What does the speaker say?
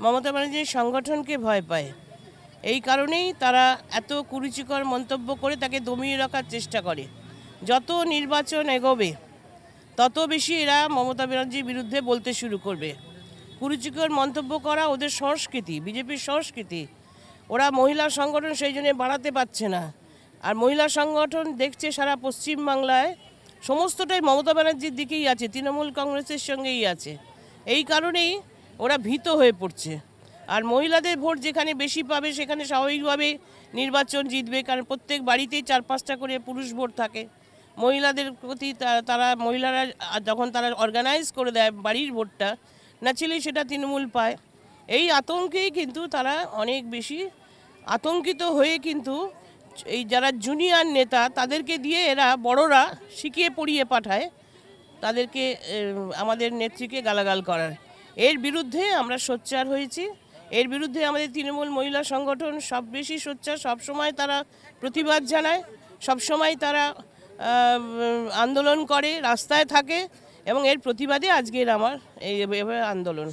মমতা ব্যানার্জির সংগঠনকে ভয় পায়। এই কারণেই তারা এত কুরুচিকর মন্তব্য করে তাকে দমিয়ে রাখার চেষ্টা করে। যত নির্বাচন এগোবে তত বেশি এরা মমতা ব্যানার্জির বিরুদ্ধে বলতে শুরু করবে। কুরুচিকর মন্তব্য করা ওদের সংস্কৃতি, বিজেপির সংস্কৃতি। ওরা মহিলা সংগঠন সেই জন্য বাড়াতে পারছে না। আর মহিলা সংগঠন দেখছে সারা পশ্চিমবাংলায় সমস্তটাই মমতা ব্যানার্জির দিকেই আছে, তৃণমূল কংগ্রেসের সঙ্গেই আছে। এই কারণেই ওরা ভীত হয়ে পড়ছে। আর মহিলাদের ভোট যেখানে বেশি পাবে সেখানে স্বাভাবিকভাবে নির্বাচন জিতবে, কারণ প্রত্যেক বাড়িতেই 4-5টা করে পুরুষ ভোট থাকে। মহিলাদের প্রতি মহিলারা যখন তারা অর্গানাইজ করে দেয় বাড়ির ভোটটা, ন্যাচারালি সেটা তৃণমূল পায়। এই আতঙ্কেই কিন্তু তারা অনেক বেশি আতঙ্কিত হয়ে কিন্তু এই যারা জুনিয়র নেতা তাদেরকে দিয়ে এরা বড়রা শিখিয়ে পড়িয়ে পাঠায় তাদেরকে, আমাদের নেত্রীকে গালাগাল করার। এর বিরুদ্ধে আমরা সোচ্চার হয়েছি। এর বিরুদ্ধে আমাদের তৃণমূল মহিলা সংগঠন সব বেশি সোচ্চার। সবসময় তারা প্রতিবাদ জানায়, সবসময় তারা আন্দোলন করে, রাস্তায় থাকে, এবং এর প্রতিবাদে আজকের আমার এইভাবে আন্দোলন।